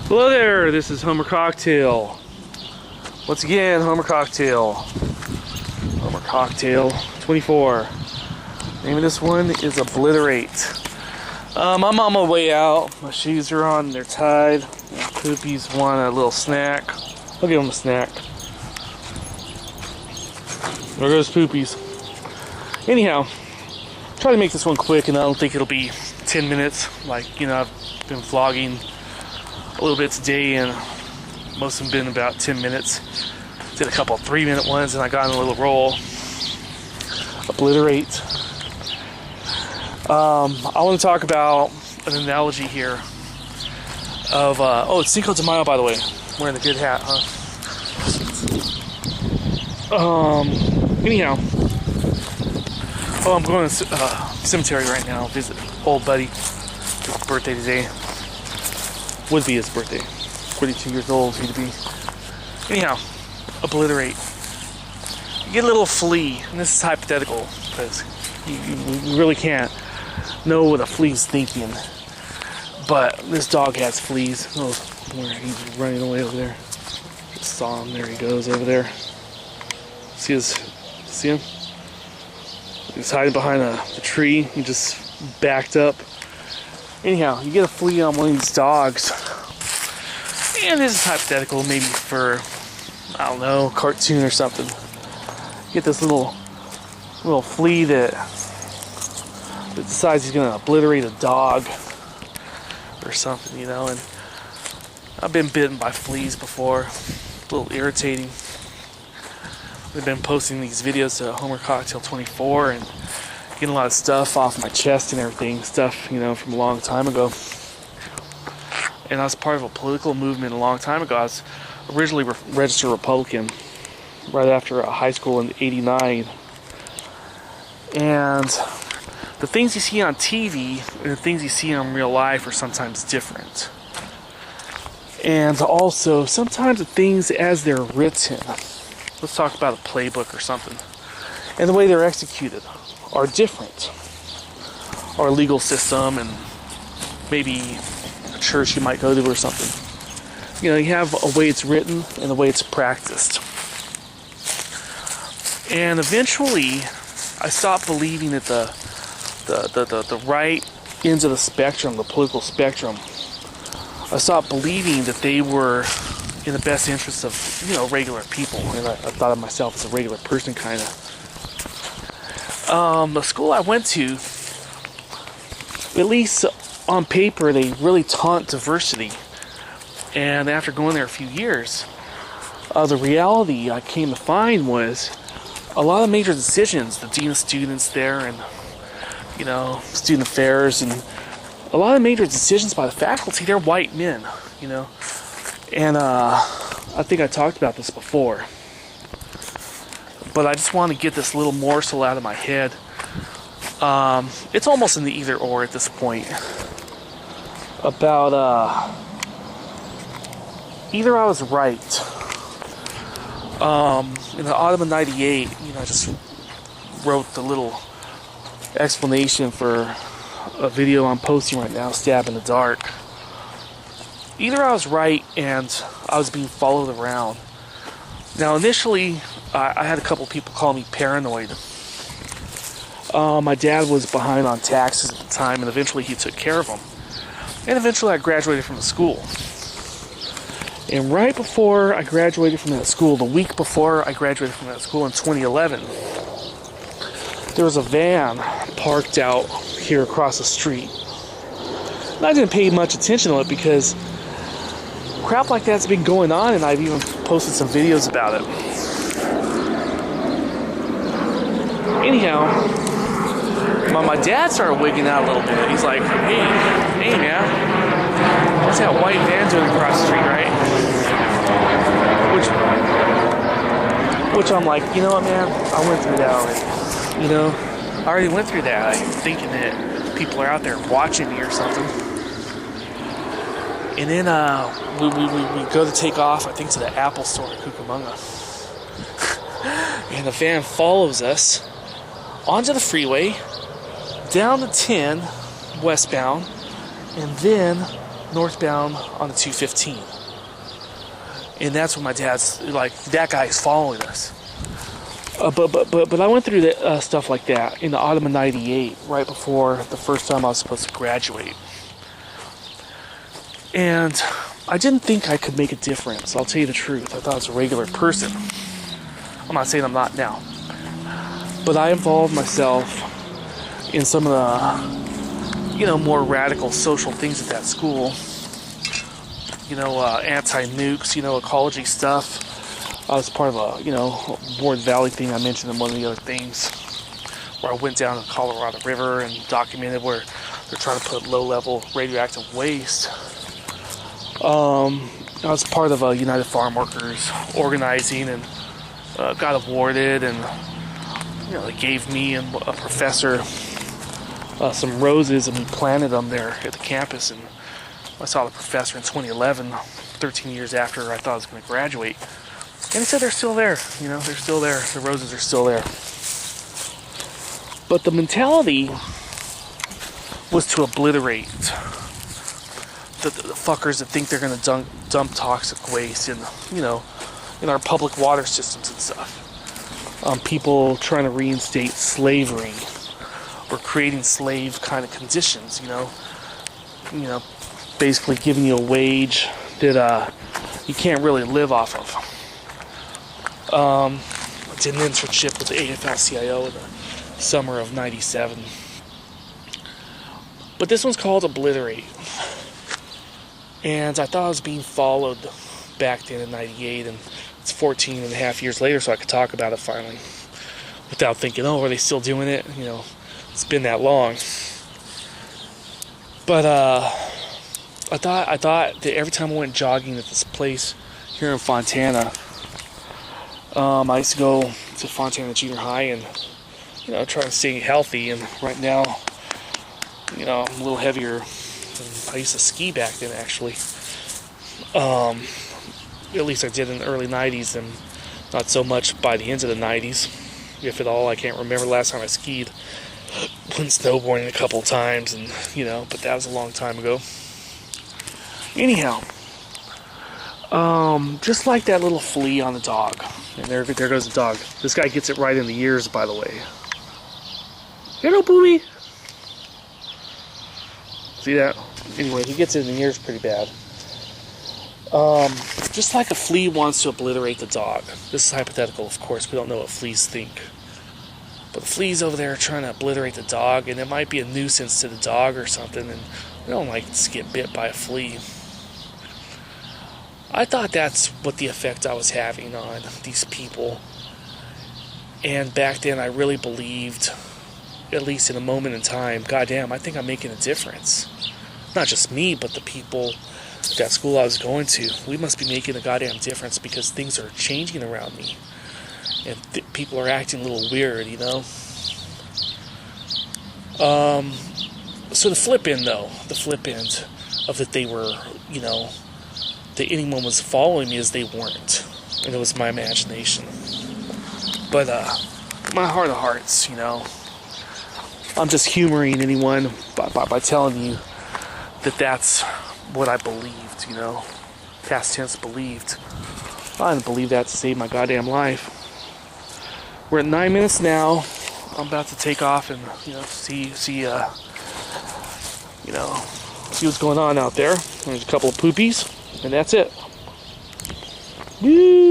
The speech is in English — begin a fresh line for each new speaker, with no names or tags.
Hello there, this is Homer Cocktail. Once again, Homer Cocktail. Homer Cocktail 24. Name of this one is Obliterate. I'm on my way out. My shoes are on, they're tied. Poopy's want a little snack. I'll give him a snack. There goes Poopy's. Anyhow, try to make this one quick, and I don't think it'll be 10 minutes. Like, you know, I've been vlogging a little bit today, and most of them been about 10 minutes. Did a couple of 3-minute ones, and I got in a little roll. Obliterate. I want to talk about an analogy here of oh, it's Cinco de Mayo, by the way. I'm wearing a good hat, huh? Anyhow, I'm going to cemetery right now. Visit old buddy. His birthday today. Would be his birthday. 42 years old he'd be. Anyhow, obliterate. You get a little flea, and this is hypothetical because you really can't know what a flea's thinking. But this dog has fleas. Oh, where he's running away over there. Just saw him. There he goes over there. See him? He's hiding behind the tree. He just backed up. Anyhow, you get a flea on one of these dogs. And this is hypothetical, maybe for, I don't know, cartoon or something. You get this little flea that decides he's gonna obliterate a dog or something, you know. And I've been bitten by fleas before. A little irritating. I've been posting these videos to Homer Cocktail 24 and getting a lot of stuff off my chest and everything. Stuff, you know, from a long time ago. And I was part of a political movement a long time ago. I was originally registered Republican right after high school in '89. And the things you see on TV and the things you see in real life are sometimes different. And also, sometimes the things as they're written, let's talk about a playbook or something, and the way they're executed are different. Our legal system and maybe a church you might go to or something. You know, you have a way it's written and the way it's practiced. And eventually, I stopped believing that the right ends of the spectrum, the political spectrum, I stopped believing that they were in the best interest of, you know, regular people. And I thought of myself as a regular person, kind of. The school I went to, at least on paper, they really taunt diversity. And after going there a few years, the reality I came to find was a lot of major decisions, the dean of students there and, you know, student affairs, and a lot of major decisions by the faculty, they're white men, you know. And I think I talked about this before. But I just want to get this little morsel out of my head. It's almost in the either or at this point. About, either I was right. In the autumn of '98, you know, I just wrote the little explanation for a video I'm posting right now, Stab in the Dark. Either I was right and I was being followed around. Now, initially, I had a couple people call me paranoid. My dad was behind on taxes at the time, and eventually he took care of them. And eventually I graduated from the school. And right before I graduated from that school, the week before I graduated from that school in 2011, there was a van parked out here across the street. And I didn't pay much attention to it because crap like that's been going on, and I've even posted some videos about it. Anyhow, my dad started wigging out a little bit. He's like, hey man, what's that white van doing across the street, right? Which I'm like, you know what, man? I went through that already. You know, I already went through that. I'm thinking that people are out there watching me or something. And then we go to take off, I think, to the Apple store in Cucamonga. And the van follows us onto the freeway, down to 10 westbound, and then northbound on the 215. And that's when my dad's like, that guy's following us. But I went through the, stuff like that in the autumn of '98, right before the first time I was supposed to graduate. And I didn't think I could make a difference. I'll tell you the truth. I thought I was a regular person. I'm not saying I'm not now. But I involved myself in some of the, more radical social things at that school. Anti-nukes, ecology stuff. I was part of a, Ward Valley thing I mentioned in one of the other things, where I went down to the Colorado River and documented where they're trying to put low-level radioactive waste. I was part of a United Farm Workers organizing and got awarded, and they gave me and a professor some roses, and we planted them there at the campus. And I saw the professor in 2011, 13 years after I thought I was going to graduate. And he said they're still there, they're still there. The roses are still there. But the mentality was to obliterate the fuckers that think they're going to dump toxic waste in our public water systems and stuff. People trying to reinstate slavery or creating slave kind of conditions, basically giving you a wage that you can't really live off of. I did an internship with the AFL-CIO in the summer of '97. But this one's called Obliterate. And I thought I was being followed back then in '98, and it's 14 and a half years later, so I could talk about it finally without thinking, are they still doing it? It's been that long. But I thought that every time I went jogging at this place here in Fontana, I used to go to Fontana Junior High and try to stay healthy. And right now, I'm a little heavier than I used to ski back then, actually. At least I did in the early '90s, and not so much by the end of the '90s, if at all. I can't remember the last time I skied. Went snowboarding a couple of times, and but that was a long time ago. Anyhow, just like that little flea on the dog, and there goes the dog. This guy gets it right in the ears, by the way. Hello, booby. See that? Anyway, he gets it in the ears pretty bad. Just like a flea wants to obliterate the dog. This is hypothetical, of course. We don't know what fleas think. But the flea's over there trying to obliterate the dog, and it might be a nuisance to the dog or something, and we don't like to get bit by a flea. I thought that's what the effect I was having on these people. And back then I really believed, at least in a moment in time, goddamn, I think I'm making a difference. Not just me, but the people at that school I was going to. We must be making a goddamn difference because things are changing around me. And people are acting a little weird, So the flip end of that they were, that anyone was following me, as they weren't. And it was my imagination. But my heart of hearts, I'm just humoring anyone by telling you that that's what I believed, past tense believed. I didn't believe that to save my goddamn life. We're at 9 minutes now. I'm about to take off and see what's going on out there. There's a couple of poopies, and that's it. Woo!